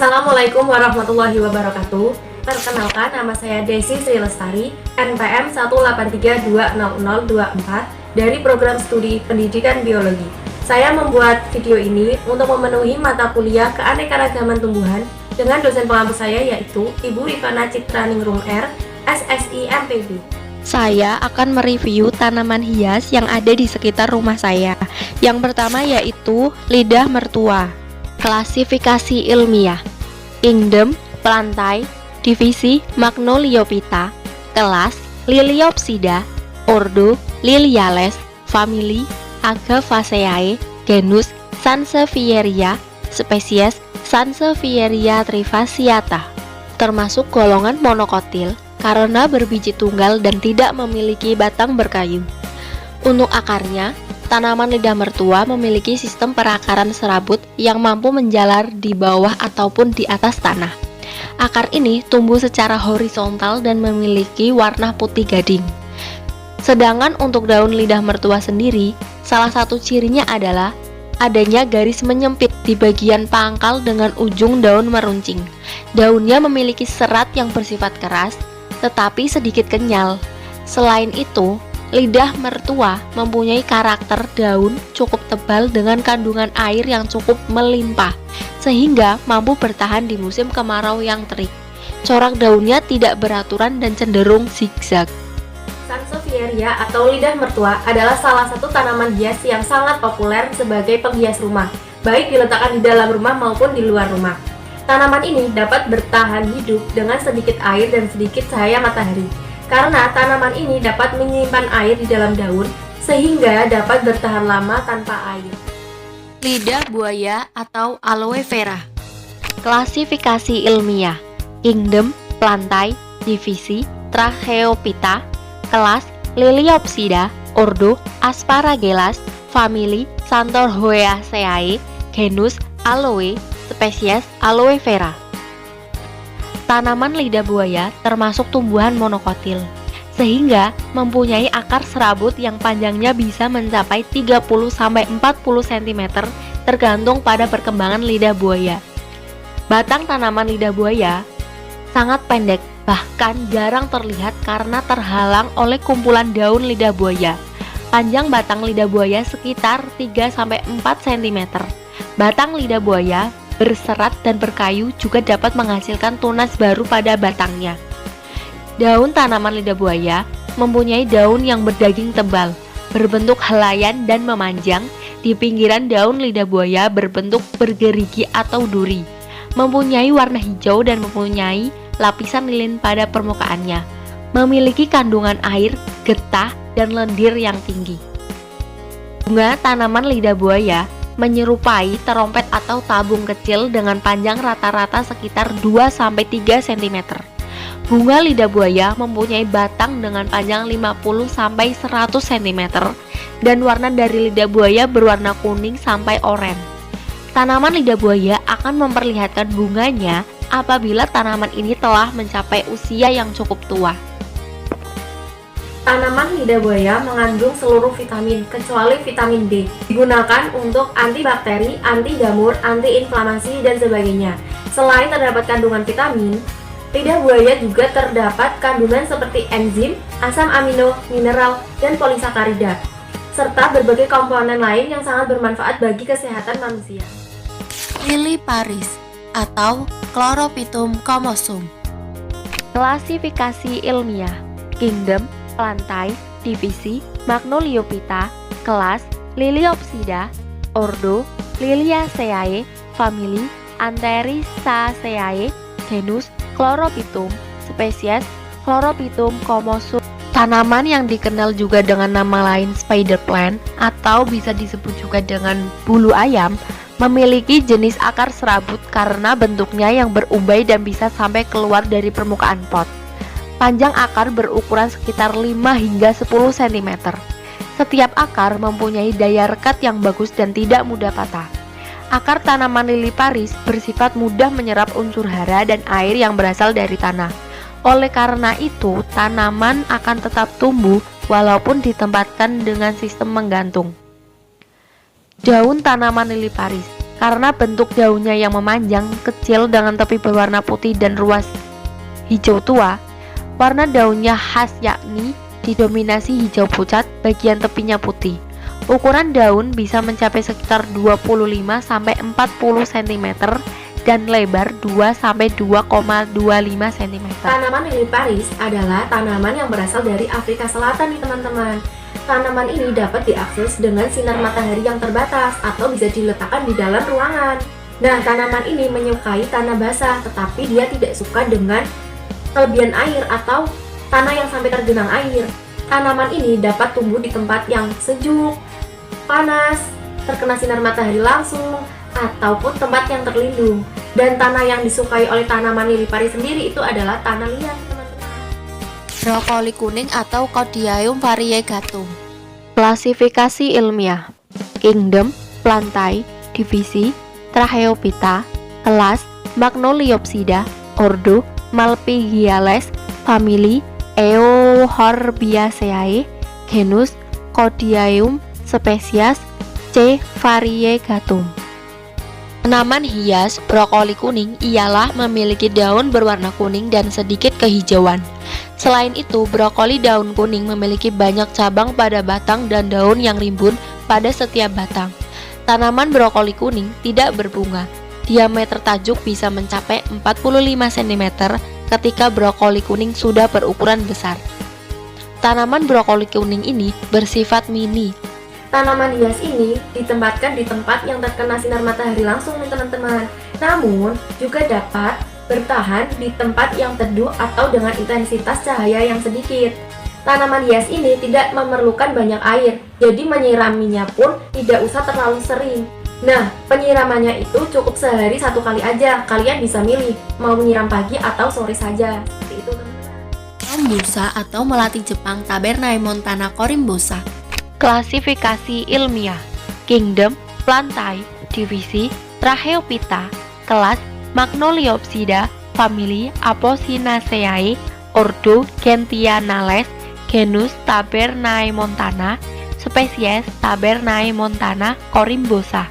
Assalamualaikum warahmatullahi wabarakatuh. Perkenalkan, nama saya Desi Sri Lestari, NPM 183200024 dari Program Studi Pendidikan Biologi. Saya membuat video ini untuk memenuhi mata kuliah Keanekaragaman Tumbuhan dengan dosen pengampu saya yaitu Ibu Rifana Citraningrum R, SSI MPB. Saya akan mereview tanaman hias yang ada di sekitar rumah saya. Yang pertama yaitu lidah mertua. Klasifikasi ilmiah: kingdom, plantae, divisi Magnoliophyta, kelas Liliopsida, ordo Liliales, famili Agavaceae, genus Sansevieria, spesies Sansevieria trifasciata. Termasuk golongan monokotil karena berbiji tunggal dan tidak memiliki batang berkayu. Untuk akarnya, tanaman lidah mertua memiliki sistem perakaran serabut yang mampu menjalar di bawah ataupun di atas tanah. Akar ini tumbuh secara horizontal dan memiliki warna putih gading. Sedangkan untuk daun lidah mertua sendiri, salah satu cirinya adalah adanya garis menyempit di bagian pangkal dengan ujung daun meruncing. Daunnya memiliki serat yang bersifat keras, tetapi sedikit kenyal. Selain itu, lidah mertua mempunyai karakter daun cukup tebal dengan kandungan air yang cukup melimpah, sehingga mampu bertahan di musim kemarau yang terik. Corak daunnya tidak beraturan dan cenderung zigzag. Sansevieria atau lidah mertua adalah salah satu tanaman hias yang sangat populer sebagai penghias rumah, baik diletakkan di dalam rumah maupun di luar rumah. Tanaman ini dapat bertahan hidup dengan sedikit air dan sedikit cahaya matahari, karena tanaman ini dapat menyimpan air di dalam daun sehingga dapat bertahan lama tanpa air. Lidah buaya atau aloe vera. Klasifikasi ilmiah: kingdom, plantae, divisi Tracheophyta, kelas Liliopsida, ordo Asparagelas, famili Xanthorrhoeaceae, genus Aloe, spesies Aloe vera. Tanaman lidah buaya termasuk tumbuhan monokotil, sehingga mempunyai akar serabut yang panjangnya bisa mencapai 30-40 cm tergantung pada perkembangan lidah buaya. Batang tanaman lidah buaya sangat pendek, bahkan jarang terlihat karena terhalang oleh kumpulan daun lidah buaya. Panjang batang lidah buaya sekitar 3-4 cm. Batang lidah buaya berserat dan berkayu juga dapat menghasilkan tunas baru pada batangnya. Daun tanaman lidah buaya mempunyai daun yang berdaging tebal, berbentuk helaian dan memanjang. Di pinggiran daun lidah buaya berbentuk bergerigi atau duri, mempunyai warna hijau dan mempunyai lapisan lilin pada permukaannya, memiliki kandungan air, getah, dan lendir yang tinggi. Bunga tanaman lidah buaya menyerupai terompet atau tabung kecil dengan panjang rata-rata sekitar 2-3 cm. Bunga lidah buaya mempunyai batang dengan panjang 50-100 cm dan warna dari lidah buaya berwarna kuning sampai oranye. Tanaman lidah buaya akan memperlihatkan bunganya apabila tanaman ini telah mencapai usia yang cukup tua. Tanaman lidah buaya mengandung seluruh vitamin kecuali vitamin D. Digunakan untuk antibakteri, anti jamur, anti-inflamasi, dan sebagainya. Selain terdapat kandungan vitamin, lidah buaya juga terdapat kandungan seperti enzim, asam amino, mineral, dan polisakarida, serta berbagai komponen lain yang sangat bermanfaat bagi kesehatan manusia. Lili Paris atau Chlorophytum comosum. Klasifikasi ilmiah: kingdom, plantae, divisi Magnoliophyta, kelas Liliopsida, ordo Liliaceae, famili Antherisaceae, genus Chlorophytum, spesies Chlorophytum comosum. Tanaman yang dikenal juga dengan nama lain spider plant atau bisa disebut juga dengan bulu ayam, memiliki jenis akar serabut karena bentuknya yang berubai dan bisa sampai keluar dari permukaan pot. Panjang akar berukuran sekitar 5 hingga 10 cm. Setiap akar mempunyai daya rekat yang bagus dan tidak mudah patah. Akar tanaman lili Paris bersifat mudah menyerap unsur hara dan air yang berasal dari tanah. Oleh karena itu, tanaman akan tetap tumbuh walaupun ditempatkan dengan sistem menggantung. Daun tanaman lili Paris. karena bentuk daunnya yang memanjang, kecil dengan tepi berwarna putih dan ruas hijau tua. Warna daunnya khas yakni didominasi hijau pucat, bagian tepinya putih. Ukuran daun bisa mencapai sekitar 25-40 cm dan lebar 2-2,25 cm. Tanaman Liliparis adalah tanaman yang berasal dari Afrika Selatan nih teman-teman. Tanaman ini dapat diakses dengan sinar matahari yang terbatas atau bisa diletakkan di dalam ruangan. Nah, tanaman ini menyukai tanah basah, tetapi dia tidak suka dengan kelebihan air atau tanah yang sampai tergenang air. Tanaman ini dapat tumbuh di tempat yang sejuk, panas, terkena sinar matahari langsung, ataupun tempat yang terlindung. Dan tanah yang disukai oleh tanaman Liliparis sendiri itu adalah tanah liat, teman-teman. Brokoli kuning atau Codiaeum variegatum. Klasifikasi ilmiah: kingdom, plantae, divisi, Tracheophyta, kelas Magnoliopsida, ordo Malpighiales, famili Eohorbiaceae, genus Codiaeum, spesies C. variegatum. Tanaman hias brokoli kuning ialah memiliki daun berwarna kuning dan sedikit kehijauan. Selain itu, brokoli daun kuning memiliki banyak cabang pada batang dan daun yang rimbun pada setiap batang. Tanaman brokoli kuning tidak berbunga. Diameter tajuk bisa mencapai 45 cm ketika brokoli kuning sudah berukuran besar. Tanaman brokoli kuning ini bersifat mini. Tanaman hias ini ditempatkan di tempat yang terkena sinar matahari langsung nih teman-teman. Namun juga dapat bertahan di tempat yang teduh atau dengan intensitas cahaya yang sedikit. Tanaman hias ini tidak memerlukan banyak air, jadi menyiraminya pun tidak usah terlalu sering. Nah, penyiramannya itu cukup sehari 1 kali aja. Kalian bisa milih mau menyiram pagi atau sore saja. Seperti itu teman-teman. Kombusa atau melati Jepang Tabernae montana corimbosa. Klasifikasi ilmiah: kingdom, plantae, divisi, Tracheophyta, kelas Magnoliopsida, famili Apocynaceae, ordo Gentianales, genus Tabernae montana, spesies Tabernae montana corimbosa.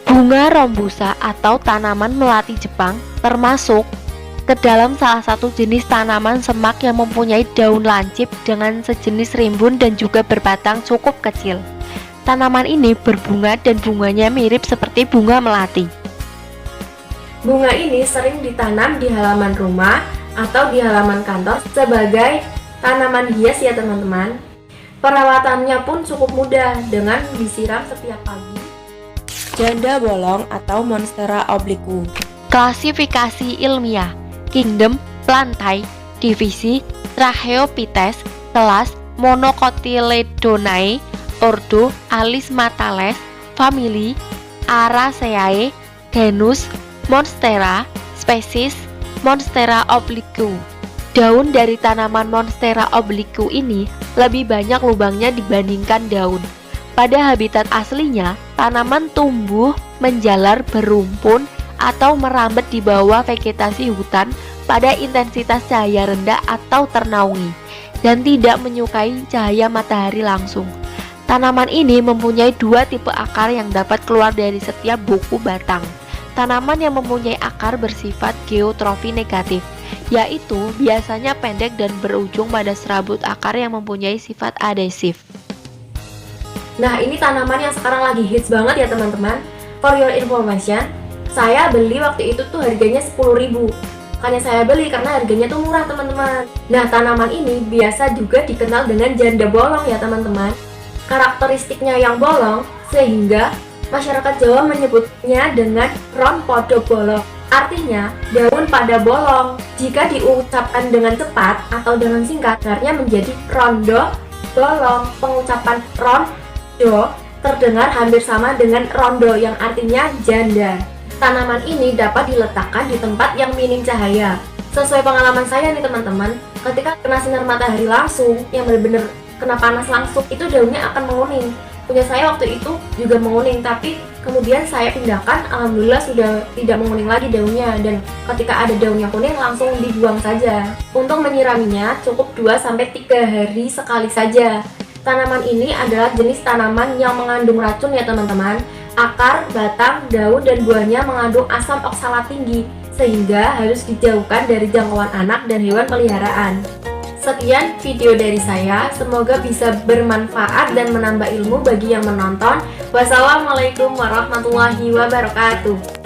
Bunga rombusa atau tanaman melati Jepang termasuk ke dalam salah satu jenis tanaman semak yang mempunyai daun lancip dengan sejenis rimbun dan juga berbatang cukup kecil. Tanaman ini berbunga dan bunganya mirip seperti bunga melati. Bunga ini sering ditanam di halaman rumah atau di halaman kantor sebagai tanaman hias ya teman-teman. Perawatannya pun cukup mudah dengan disiram setiap pagi. Janda bolong atau Monstera obliqua. Klasifikasi ilmiah: kingdom, plantae, divisi, Tracheophytes, kelas Monocotyledonae, ordo Alismatales, famili Araceae, genus Monstera, spesies Monstera obliqua. Daun dari tanaman Monstera obliqua ini lebih banyak lubangnya dibandingkan daun. Pada habitat aslinya, tanaman tumbuh menjalar berumpun atau merambat di bawah vegetasi hutan pada intensitas cahaya rendah atau ternaungi dan tidak menyukai cahaya matahari langsung. Tanaman ini mempunyai 2 tipe akar yang dapat keluar dari setiap buku batang. Tanaman yang mempunyai akar bersifat geotrofi negatif, yaitu biasanya pendek dan berujung pada serabut akar yang mempunyai sifat adhesif. Nah, ini tanaman yang sekarang lagi hits banget ya teman-teman. For your information, saya beli waktu itu tuh harganya 10.000. Makanya saya beli karena harganya tuh murah teman-teman. Nah, tanaman ini biasa juga dikenal dengan janda bolong ya teman-teman. Karakteristiknya yang bolong sehingga masyarakat Jawa menyebutnya dengan ron podo bolong. Artinya daun pada bolong. Jika diucapkan dengan cepat atau dengan singkat, artinya menjadi rondo bolong. Pengucapan rondo terdengar hampir sama dengan rondo yang artinya janda. Tanaman ini dapat diletakkan di tempat yang minim cahaya. Sesuai pengalaman saya nih teman-teman, ketika kena sinar matahari langsung, yang benar-benar kena panas langsung, itu daunnya akan menguning. Punya saya waktu itu juga menguning, tapi kemudian saya pindahkan, alhamdulillah sudah tidak menguning lagi daunnya. Dan ketika ada daun yang kuning, langsung dibuang saja. Untuk menyiraminya cukup 2-3 hari sekali saja. Tanaman ini adalah jenis tanaman yang mengandung racun ya teman-teman. akar, batang, daun, dan buahnya mengandung asam oksalat tinggi, sehingga harus dijauhkan dari jangkauan anak dan hewan peliharaan. Sekian video dari saya, semoga bisa bermanfaat dan menambah ilmu bagi yang menonton. Wassalamualaikum warahmatullahi wabarakatuh.